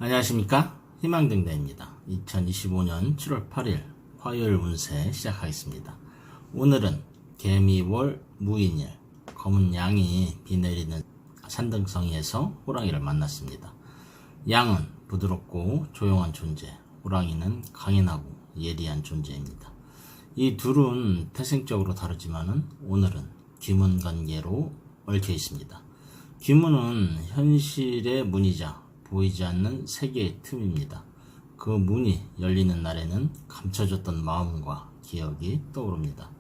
안녕하십니까? 희망등대입니다. 2025년 7월 8일 화요일 운세 시작하겠습니다. 오늘은 개미월 무인일, 검은 양이 비 내리는 산등성이에서 호랑이를 만났습니다. 양은 부드럽고 조용한 존재, 호랑이는 강인하고 예리한 존재입니다. 이 둘은 태생적으로 다르지만은 오늘은 귀문관계로 얽혀 있습니다. 귀문은 현실의 문이자 보이지 않는 세계의 틈입니다. 그 문이 열리는 날에는 감춰졌던 마음과 기억이 떠오릅니다.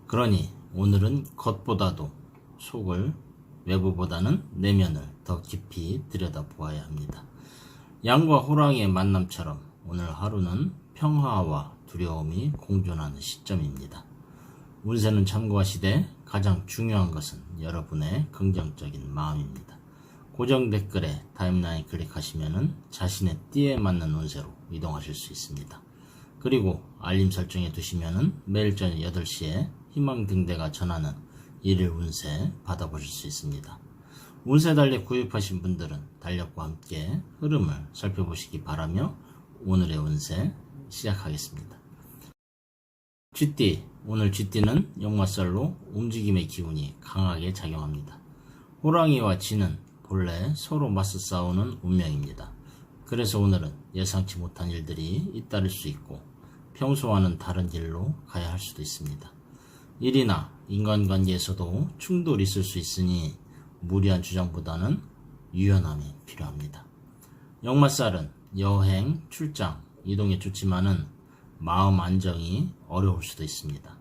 그러니 오늘은 겉보다도 속을, 외부보다는 내면을 더 깊이 들여다보아야 합니다. 양과 호랑이의 만남처럼 오늘 하루는 평화와 두려움이 공존하는 시점입니다. 운세는 참고하시되 가장 중요한 것은 여러분의 긍정적인 마음입니다. 고정 댓글에 타임라인 클릭하시면 자신의 띠에 맞는 운세로 이동하실 수 있습니다. 그리고 알림 설정해 두시면 매일 저녁 8시에 희망등대가 전하는 일일 운세 받아보실 수 있습니다. 운세 달력 구입하신 분들은 달력과 함께 흐름을 살펴보시기 바라며 오늘의 운세 시작하겠습니다. 쥐띠, 오늘 쥐띠는 역마살로 움직임의 기운이 강하게 작용합니다. 호랑이와 쥐는 본래 서로 맞서 싸우는 운명입니다. 그래서 오늘은 예상치 못한 일들이 잇따를 수 있고 평소와는 다른 길로 가야 할 수도 있습니다. 일이나 인간관계에서도 충돌이 있을 수 있으니 무리한 주장보다는 유연함이 필요합니다. 역마살은 여행, 출장, 이동에 좋지만은 마음 안정이 어려울 수도 있습니다.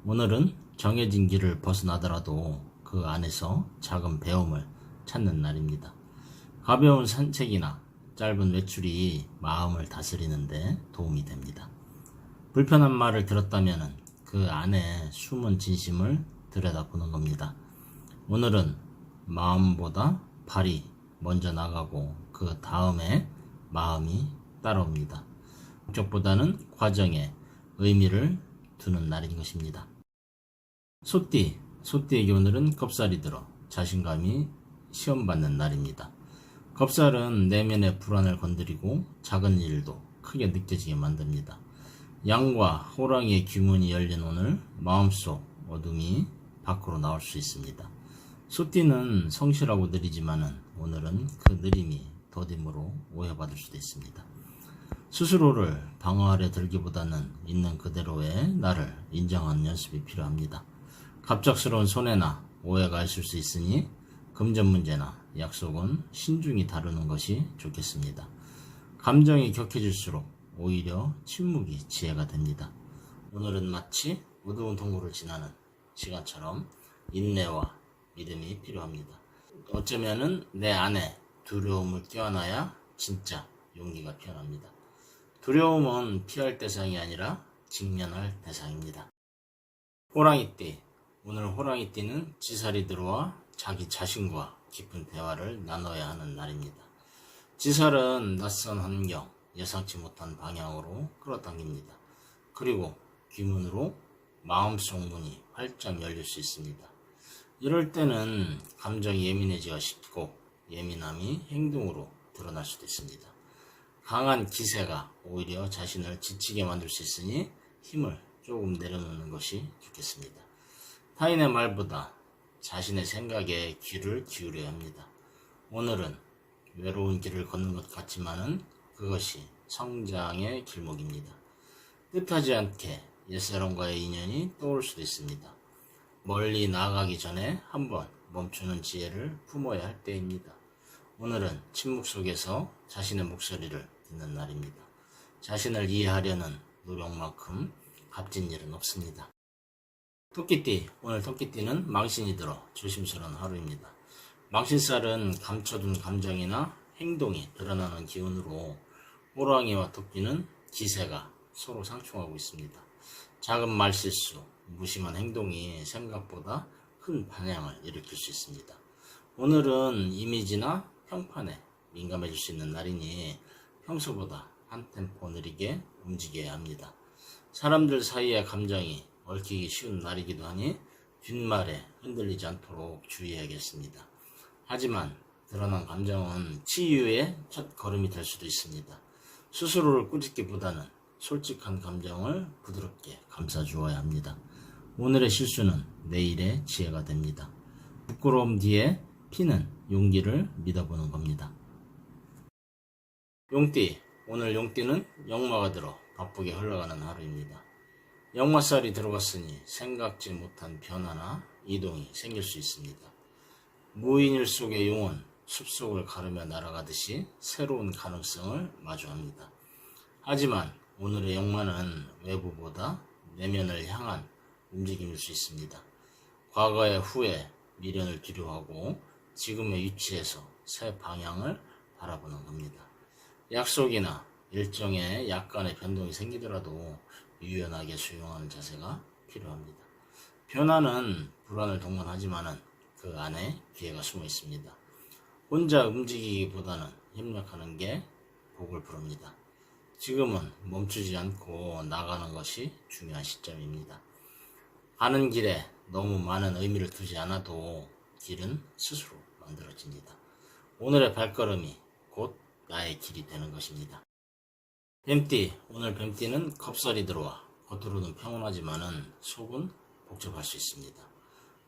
오늘은 정해진 길을 벗어나더라도 그 안에서 작은 배움을 찾는 날입니다. 가벼운 산책이나 짧은 외출이 마음을 다스리는데 도움이 됩니다. 불편한 말을 들었다면 그 안에 숨은 진심을 들여다보는 겁니다. 오늘은 마음보다 발이 먼저 나가고 그 다음에 마음이 따라옵니다. 목적보다는 과정에 의미를 두는 날인 것입니다. 소띠에게 오늘은 겁살이 들어 자신감이 시험받는 날입니다. 겁살은 내면의 불안을 건드리고 작은 일도 크게 느껴지게 만듭니다. 양과 호랑이의 귀문이 열린 오늘 마음속 어둠이 밖으로 나올 수 있습니다. 소띠는 성실하고 느리지만은 오늘은 그 느림이 더딤으로 오해받을 수도 있습니다. 스스로를 방어하려 들기보다는 있는 그대로의 나를 인정하는 연습이 필요합니다. 갑작스러운 손해나 오해가 있을 수 있으니 금전 문제나 약속은 신중히 다루는 것이 좋겠습니다. 감정이 격해질수록 오히려 침묵이 지혜가 됩니다. 오늘은 마치 어두운 동굴을 지나는 시간처럼 인내와 믿음이 필요합니다. 어쩌면은 내 안에 두려움을 껴안아야 진짜 용기가 피어납니다. 두려움은 피할 대상이 아니라 직면할 대상입니다. 호랑이띠, 오늘 호랑이띠는 지살이 들어와 자기 자신과 깊은 대화를 나눠야 하는 날입니다. 지살은 낯선 환경, 예상치 못한 방향으로 끌어당깁니다. 그리고 귀문으로 마음속 문이 활짝 열릴 수 있습니다. 이럴 때는 감정이 예민해지기가 쉽고 예민함이 행동으로 드러날 수도 있습니다. 강한 기세가 오히려 자신을 지치게 만들 수 있으니 힘을 조금 내려놓는 것이 좋겠습니다. 타인의 말보다 자신의 생각에 귀를 기울여야 합니다. 오늘은 외로운 길을 걷는 것 같지만은 그것이 성장의 길목입니다. 뜻하지 않게 옛사람과의 인연이 떠올 수도 있습니다. 멀리 나아가기 전에 한번 멈추는 지혜를 품어야 할 때입니다. 오늘은 침묵 속에서 자신의 목소리를 듣는 날입니다. 자신을 이해하려는 노력만큼 값진 일은 없습니다. 토끼띠, 오늘 토끼띠는 망신이 들어 조심스러운 하루입니다. 망신살은 감춰둔 감정이나 행동이 드러나는 기운으로 호랑이와 토끼는 기세가 서로 상충하고 있습니다. 작은 말실수, 무심한 행동이 생각보다 큰 방향을 일으킬 수 있습니다. 오늘은 이미지나 평판에 민감해질 수 있는 날이니 평소보다 한 템포 느리게 움직여야 합니다. 사람들 사이의 감정이 얽히기 쉬운 날이기도 하니 뒷말에 흔들리지 않도록 주의해야겠습니다. 하지만 드러난 감정은 치유의 첫 걸음이 될 수도 있습니다. 스스로를 꾸짖기보다는 솔직한 감정을 부드럽게 감싸주어야 합니다. 오늘의 실수는 내일의 지혜가 됩니다. 부끄러움 뒤에 피는 용기를 믿어보는 겁니다. 용띠, 오늘 용띠는 역마가 들어 바쁘게 흘러가는 하루입니다. 역마살이 들어갔으니 생각지 못한 변화나 이동이 생길 수 있습니다. 무인일 속의 용은 숲속을 가르며 날아가듯이 새로운 가능성을 마주합니다. 하지만 오늘의 역마는 외부보다 내면을 향한 움직임일 수 있습니다. 과거의 후에 미련을 뒤로하고 지금의 위치에서 새 방향을 바라보는 겁니다. 약속이나 일정에 약간의 변동이 생기더라도 유연하게 수용하는 자세가 필요합니다. 변화는 불안을 동반하지만 그 안에 기회가 숨어 있습니다. 혼자 움직이기보다는 협력하는 게 복을 부릅니다. 지금은 멈추지 않고 나가는 것이 중요한 시점입니다. 가는 길에 너무 많은 의미를 두지 않아도 길은 스스로 만들어집니다. 오늘의 발걸음이 곧 나의 길이 되는 것입니다. 뱀띠, 오늘 뱀띠는 겁살이 들어와 겉으로는 평온하지만은 속은 복잡할 수 있습니다.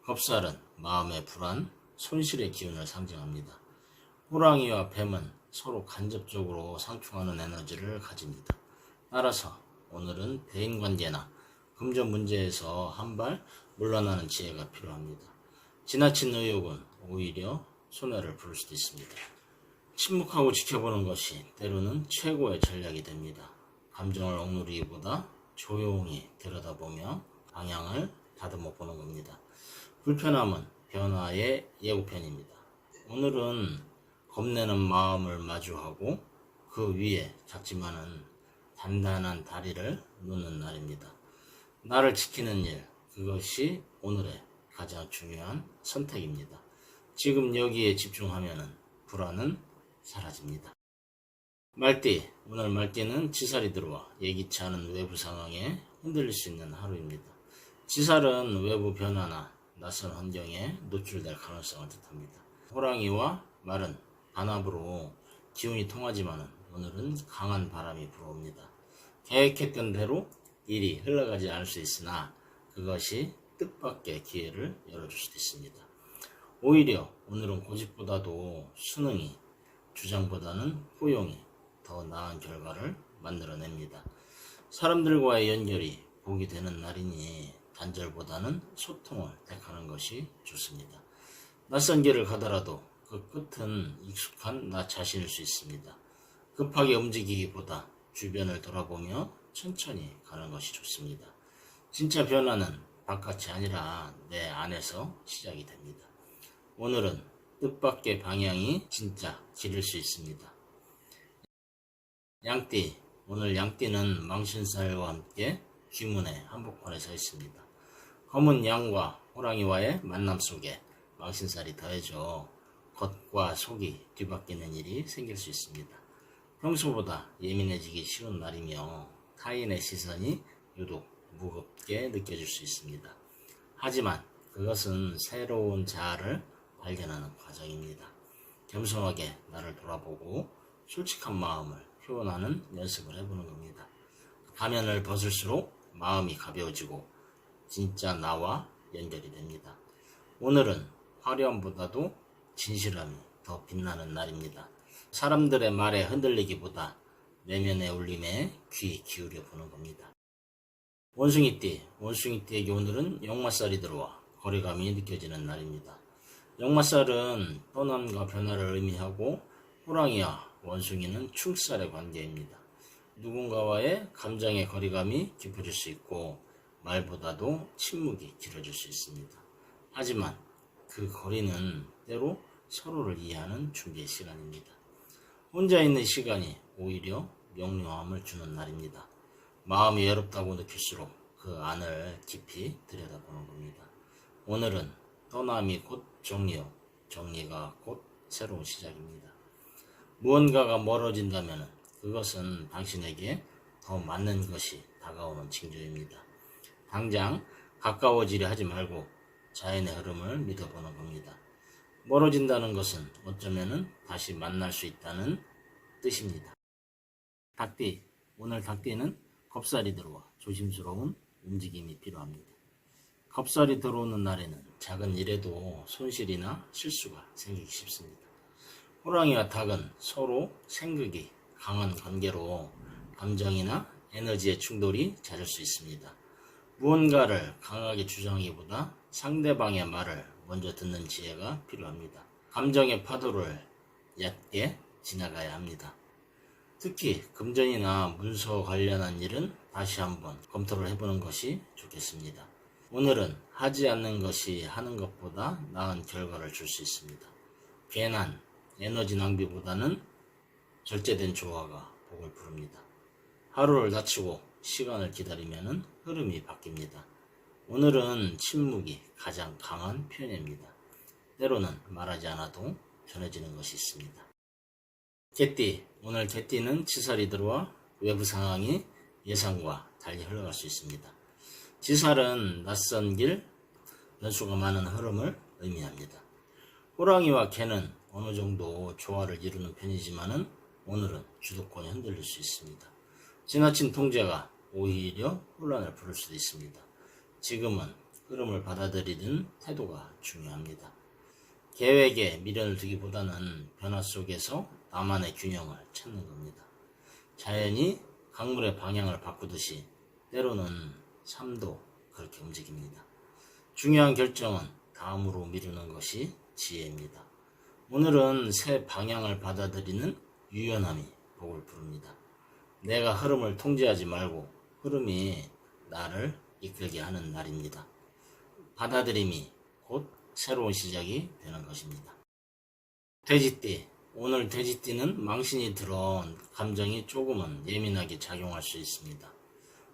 겁살은 마음의 불안, 손실의 기운을 상징합니다. 호랑이와 뱀은 서로 간접적으로 상충하는 에너지를 가집니다. 따라서 오늘은 대인관계나 금전 문제에서 한 발 물러나는 지혜가 필요합니다. 지나친 의욕은 오히려 손해를 부를 수도 있습니다. 침묵하고 지켜보는 것이 때로는 최고의 전략이 됩니다. 감정을 억누르기보다 조용히 들여다보며 방향을 다듬어 보는 겁니다. 불편함은 변화의 예고편입니다. 오늘은 겁내는 마음을 마주하고 그 위에 작지만은 단단한 다리를 놓는 날입니다. 나를 지키는 일, 그것이 오늘의 가장 중요한 선택입니다. 지금 여기에 집중하면 불안은 사라집니다. 말띠, 오늘 말띠는 지살이 들어와 예기치 않은 외부 상황에 흔들릴 수 있는 하루입니다. 지살은 외부 변화나 낯선 환경에 노출될 가능성을 뜻합니다. 호랑이와 말은 반합으로 기운이 통하지만 오늘은 강한 바람이 불어옵니다. 계획했던 대로 일이 흘러가지 않을 수 있으나 그것이 뜻밖의 기회를 열어줄 수도 있습니다. 오히려 오늘은 고집보다도 순응이, 주장보다는 포용이 더 나은 결과를 만들어냅니다. 사람들과의 연결이 복이 되는 날이니 단절보다는 소통을 택하는 것이 좋습니다. 낯선 길을 가더라도 그 끝은 익숙한 나 자신일 수 있습니다. 급하게 움직이기보다 주변을 돌아보며 천천히 가는 것이 좋습니다. 진짜 변화는 바깥이 아니라 내 안에서 시작이 됩니다. 오늘은 뜻밖의 방향이 진짜 길일 수 있습니다. 양띠, 오늘 양띠는 망신살과 함께 귀문의 한복판에 서 있습니다. 검은 양과 호랑이와의 만남 속에 망신살이 더해져 겉과 속이 뒤바뀌는 일이 생길 수 있습니다. 평소보다 예민해지기 쉬운 날이며 타인의 시선이 유독 무겁게 느껴질 수 있습니다. 하지만 그것은 새로운 자아를 발견하는 과정입니다. 겸손하게 나를 돌아보고 솔직한 마음을 표현하는 연습을 해보는 겁니다. 가면을 벗을수록 마음이 가벼워지고 진짜 나와 연결이 됩니다. 오늘은 화려함보다도 진실함이 더 빛나는 날입니다. 사람들의 말에 흔들리기보다 내면의 울림에 귀 기울여 보는 겁니다. 원숭이띠에게 오늘은 역마살이 들어와 거리감이 느껴지는 날입니다. 역마살은 떠남과 변화를 의미하고 호랑이와 원숭이는 충살의 관계입니다. 누군가와의 감정의 거리감이 깊어질 수 있고 말보다도 침묵이 길어질 수 있습니다. 하지만 그 거리는 때로 서로를 이해하는 준비의 시간입니다. 혼자 있는 시간이 오히려 명료함을 주는 날입니다. 마음이 외롭다고 느낄수록 그 안을 깊이 들여다보는 겁니다. 오늘은 떠남이 곧 정리요, 정리가 곧 새로운 시작입니다. 무언가가 멀어진다면 그것은 당신에게 더 맞는 것이 다가오는 징조입니다. 당장 가까워지려 하지 말고 자연의 흐름을 믿어보는 겁니다. 멀어진다는 것은 어쩌면은 다시 만날 수 있다는 뜻입니다. 닭띠, 오늘 닭띠는 겁살이 들어와 조심스러운 움직임이 필요합니다. 겁살이 들어오는 날에는 작은 일에도 손실이나 실수가 생기기 쉽습니다. 호랑이와 닭은 서로 생극이 강한 관계로 감정이나 에너지의 충돌이 잦을 수 있습니다. 무언가를 강하게 주장하기보다 상대방의 말을 먼저 듣는 지혜가 필요합니다. 감정의 파도를 얕게 지나가야 합니다. 특히 금전이나 문서 관련한 일은 다시 한번 검토를 해보는 것이 좋겠습니다. 오늘은 하지 않는 것이 하는 것보다 나은 결과를 줄 수 있습니다. 괜한 에너지 낭비보다는 절제된 조화가 복을 부릅니다. 하루를 다치고 시간을 기다리면 흐름이 바뀝니다. 오늘은 침묵이 가장 강한 표현입니다. 때로는 말하지 않아도 전해지는 것이 있습니다. 개띠, 오늘 개띠는 치살이 들어와 외부 상황이 예상과 달리 흘러갈 수 있습니다. 지살은 낯선 길, 변수가 많은 흐름을 의미합니다. 호랑이와 개는 어느 정도 조화를 이루는 편이지만은 오늘은 주도권이 흔들릴 수 있습니다. 지나친 통제가 오히려 혼란을 부를 수도 있습니다. 지금은 흐름을 받아들이는 태도가 중요합니다. 계획에 미련을 두기보다는 변화 속에서 나만의 균형을 찾는 겁니다. 자연이 강물의 방향을 바꾸듯이 때로는 삶도 그렇게 움직입니다. 중요한 결정은 다음으로 미루는 것이 지혜입니다. 오늘은 새 방향을 받아들이는 유연함이 복을 부릅니다. 내가 흐름을 통제하지 말고 흐름이 나를 이끌게 하는 날입니다. 받아들임이 곧 새로운 시작이 되는 것입니다. 돼지띠, 오늘 돼지띠는 망신이 들어온 감정이 조금은 예민하게 작용할 수 있습니다.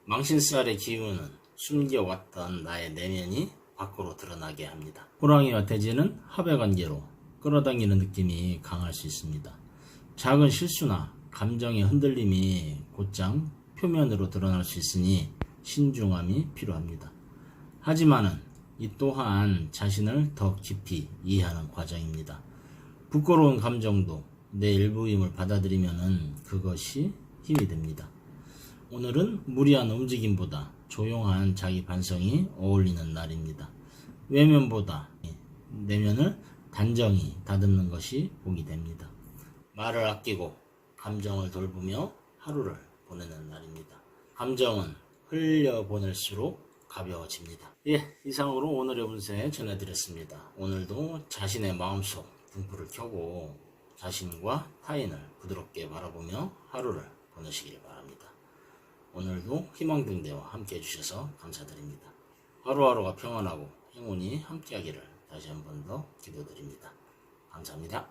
망신살의 기운은 숨겨왔던 나의 내면이 밖으로 드러나게 합니다. 호랑이와 돼지는 합의관계로 끌어당기는 느낌이 강할 수 있습니다. 작은 실수나 감정의 흔들림이 곧장 표면으로 드러날 수 있으니 신중함이 필요합니다. 하지만은 이 또한 자신을 더 깊이 이해하는 과정입니다. 부끄러운 감정도 내 일부임을 받아들이면은 그것이 힘이 됩니다. 오늘은 무리한 움직임보다 조용한 자기 반성이 어울리는 날입니다. 외면보다 내면을 단정히 다듬는 것이 복이 됩니다. 말을 아끼고 감정을 돌보며 하루를 보내는 날입니다. 감정은 흘려보낼수록 가벼워집니다. 이상으로 오늘의 운세 전해드렸습니다. 오늘도 자신의 마음속 등불을 켜고 자신과 타인을 부드럽게 바라보며 하루를 보내시길 바랍니다. 오늘도 희망등대와 함께 해주셔서 감사드립니다. 하루하루가 평안하고 행운이 함께하기를 다시 한 번 더 기도드립니다. 감사합니다.